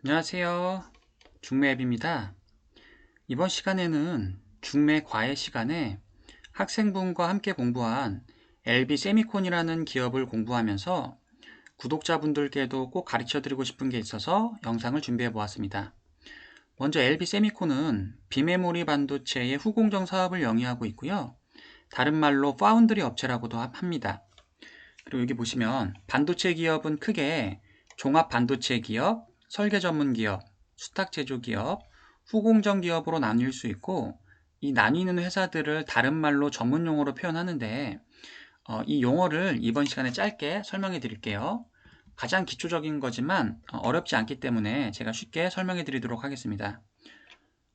안녕하세요. 중매앱입니다. 이번 시간에는 중매 과외 시간에 학생분과 함께 공부한 LB 세미콘이라는 기업을 공부하면서 구독자분들께도 꼭 가르쳐 드리고 싶은 게 있어서 영상을 준비해 보았습니다. 먼저 LB 세미콘은 비메모리 반도체의 후공정 사업을 영위하고 있고요. 다른 말로 파운드리 업체라고도 합니다. 그리고 여기 보시면 반도체 기업은 크게 종합 반도체 기업, 설계 전문 기업, 수탁 제조 기업, 후공정 기업으로 나뉠 수 있고, 이 나뉘는 회사들을 다른 말로 전문 용어로 표현하는데, 이 용어를 이번 시간에 짧게 설명해 드릴게요. 가장 기초적인 거지만 어렵지 않기 때문에 제가 쉽게 설명해 드리도록 하겠습니다.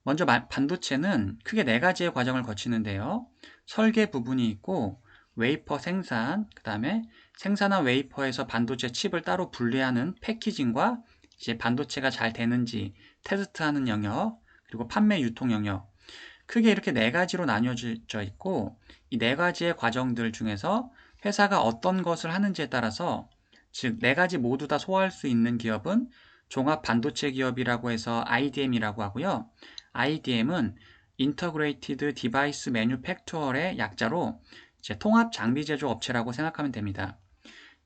먼저 반도체는 크게 네 가지의 과정을 거치는데요. 설계 부분이 있고, 웨이퍼 생산, 그 다음에 생산한 웨이퍼에서 반도체 칩을 따로 분리하는 패키징과 이제 반도체가 잘 되는지 테스트하는 영역, 그리고 판매 유통 영역. 크게 이렇게 네 가지로 나뉘어져 있고, 이 네 가지의 과정들 중에서 회사가 어떤 것을 하는지에 따라서, 즉 네 가지 모두 다 소화할 수 있는 기업은 종합 반도체 기업이라고 해서 IDM이라고 하고요. IDM은 Integrated Device Manufacturer의 약자로 이제 통합 장비 제조 업체라고 생각하면 됩니다.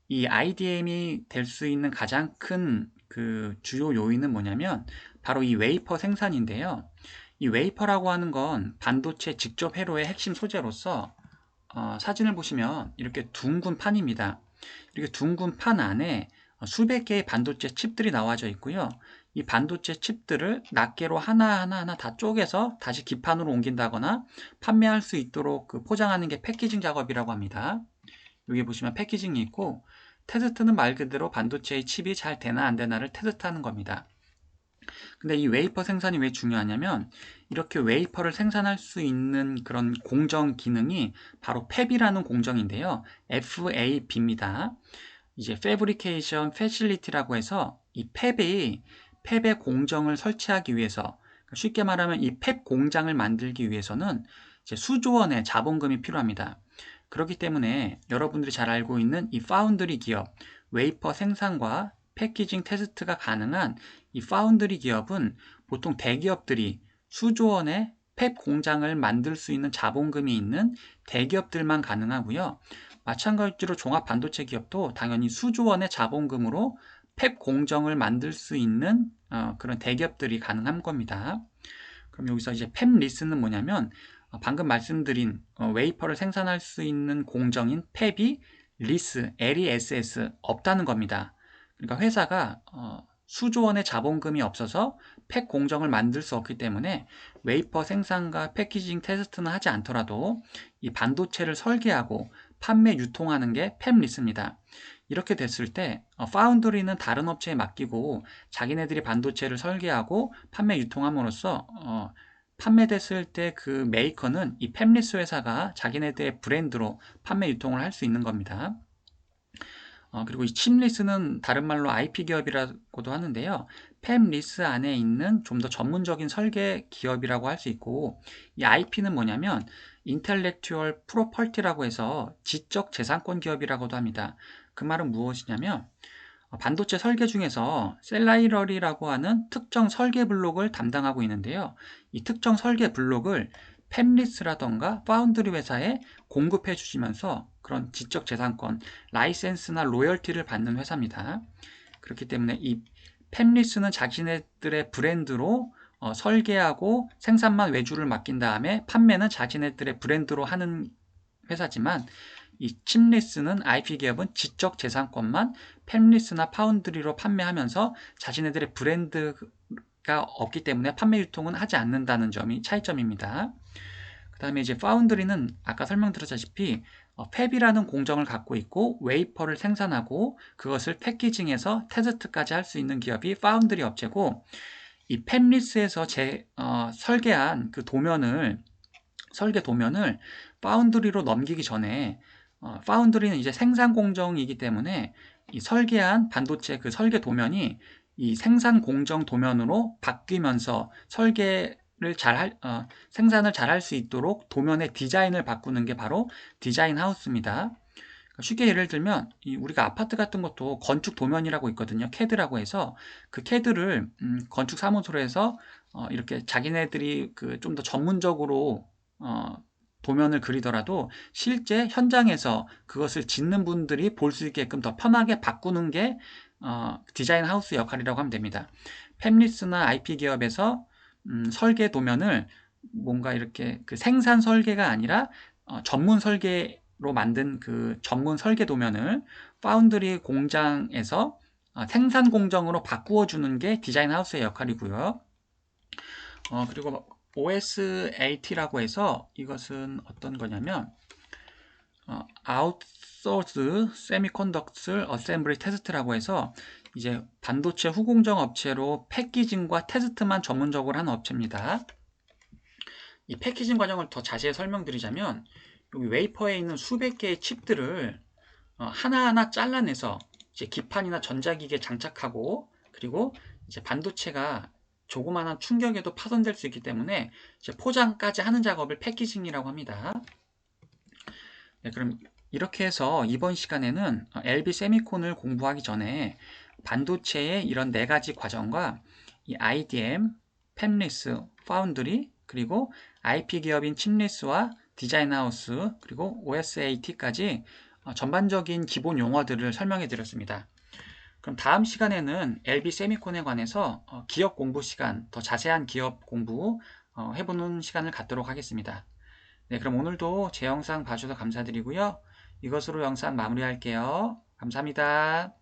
이 IDM이 될 수 있는 가장 큰 그 주요 요인은 뭐냐면 바로 이 웨이퍼 생산인데요. 이 웨이퍼라고 하는 건 반도체 직접 회로의 핵심 소재로서 사진을 보시면 이렇게 둥근 판입니다. 이렇게 둥근 판 안에 수백 개의 반도체 칩들이 나와져 있고요. 이 반도체 칩들을 낱개로 하나하나 다 쪼개서 다시 기판으로 옮긴다거나 판매할 수 있도록 그 포장하는 게 패키징 작업이라고 합니다. 여기 보시면 패키징이 있고, 테스트는 말 그대로 반도체의 칩이 잘 되나 안 되나를 테스트하는 겁니다. 근데 이 웨이퍼 생산이 왜 중요하냐면, 이렇게 웨이퍼를 생산할 수 있는 그런 공정 기능이 바로 팹이라는 공정인데요. FAB입니다. 이제 Fabrication Facility라고 해서 이 팹의 공정을 설치하기 위해서, 쉽게 말하면 이 팹 공장을 만들기 위해서는 이제 수조 원의 자본금이 필요합니다. 그렇기 때문에 여러분들이 잘 알고 있는 이 파운드리 기업, 웨이퍼 생산과 패키징 테스트가 가능한 이 파운드리 기업은 보통 대기업들이 수조 원의 팹 공장을 만들 수 있는 자본금이 있는 대기업들만 가능하고요. 마찬가지로 종합 반도체 기업도 당연히 수조 원의 자본금으로 팹 공정을 만들 수 있는 그런 대기업들이 가능한 겁니다. 그럼 여기서 이제 팹 리스는 뭐냐면 방금 말씀드린 웨이퍼를 생산할 수 있는 공정인 팹이 LESS 없다는 겁니다. 그러니까 회사가 수조 원의 자본금이 없어서 팹 공정을 만들 수 없기 때문에 웨이퍼 생산과 패키징 테스트는 하지 않더라도 이 반도체를 설계하고 판매 유통하는 게 팹 리스입니다. 이렇게 됐을 때 파운드리는 다른 업체에 맡기고 자기네들이 반도체를 설계하고 판매 유통함으로써 판매됐을 때 그 메이커는 이 팹리스 회사가 자기네들의 브랜드로 판매 유통을 할 수 있는 겁니다. 그리고 이 칩리스는 다른 말로 IP 기업이라고도 하는데요. 팹리스 안에 있는 좀 더 전문적인 설계 기업이라고 할 수 있고, 이 IP는 뭐냐면 Intellectual Property라고 해서 지적 재산권 기업이라고도 합니다. 그 말은 무엇이냐면 반도체 설계 중에서 셀라이러리라고 하는 특정 설계 블록을 담당하고 있는데요. 이 특정 설계 블록을 팹리스라던가 파운드리 회사에 공급해 주시면서 그런 지적 재산권, 라이센스나 로열티를 받는 회사입니다. 그렇기 때문에 이 팹리스는 자기네들의 브랜드로 설계하고 생산만 외주를 맡긴 다음에 판매는 자기네들의 브랜드로 하는 회사지만, 이 칩리스는 IP 기업은 지적 재산권만 팹리스나 파운드리로 판매하면서 자신네들의 브랜드가 없기 때문에 판매 유통은 하지 않는다는 점이 차이점입니다. 그 다음에 이제 파운드리는 아까 설명드렸다시피 팹이라는 공정을 갖고 있고 웨이퍼를 생산하고 그것을 패키징해서 테스트까지 할 수 있는 기업이 파운드리 업체고, 이 팹리스에서 설계한 그 설계 도면을 파운드리로 넘기기 전에 파운드리는 이제 생산 공정이기 때문에 이 설계한 반도체 그 설계 도면이 이 생산 공정 도면으로 바뀌면서 생산을 잘 할 수 있도록 도면의 디자인을 바꾸는 게 바로 디자인 하우스입니다. 쉽게 예를 들면 우리가 아파트 같은 것도 건축 도면이라고 있거든요. 캐드라고 해서 그 캐드를 건축 사무소로 해서 이렇게 자기네들이 그 좀 더 전문적으로 어, 도면을 그리더라도 실제 현장에서 그것을 짓는 분들이 볼 수 있게끔 더 편하게 바꾸는 게 디자인 하우스 역할이라고 하면 됩니다. 팹리스나 IP 기업에서 설계 도면을 뭔가 이렇게 그 생산 설계가 아니라 전문 설계로 만든 그 전문 설계 도면을 파운드리 공장에서 생산 공정으로 바꾸어 주는 게 디자인 하우스의 역할이고요. 그리고 OSAT라고 해서 이것은 어떤 거냐면 아웃소스 세미컨덕트 어셈블리 테스트라고 해서 이제 반도체 후공정 업체로 패키징과 테스트만 전문적으로 하는 업체입니다. 이 패키징 과정을 더 자세히 설명드리자면 여기 웨이퍼에 있는 수백 개의 칩들을 하나하나 잘라내서 이제 기판이나 전자기기에 장착하고 그리고 이제 반도체가 조그마한 충격에도 파손될 수 있기 때문에 이제 포장까지 하는 작업을 패키징이라고 합니다. 네, 그럼 이렇게 해서 이번 시간에는 LB 세미콘을 공부하기 전에 반도체의 이런 네 가지 과정과 이 IDM, 팹리스, 파운드리, 그리고 IP 기업인 칩리스와 디자인하우스, 그리고 OSAT까지 전반적인 기본 용어들을 설명해 드렸습니다. 그럼 다음 시간에는 LB 세미콘에 관해서 기업 공부 시간, 더 자세한 기업 공부 해보는 시간을 갖도록 하겠습니다. 네, 그럼 오늘도 제 영상 봐주셔서 감사드리고요. 이것으로 영상 마무리할게요. 감사합니다.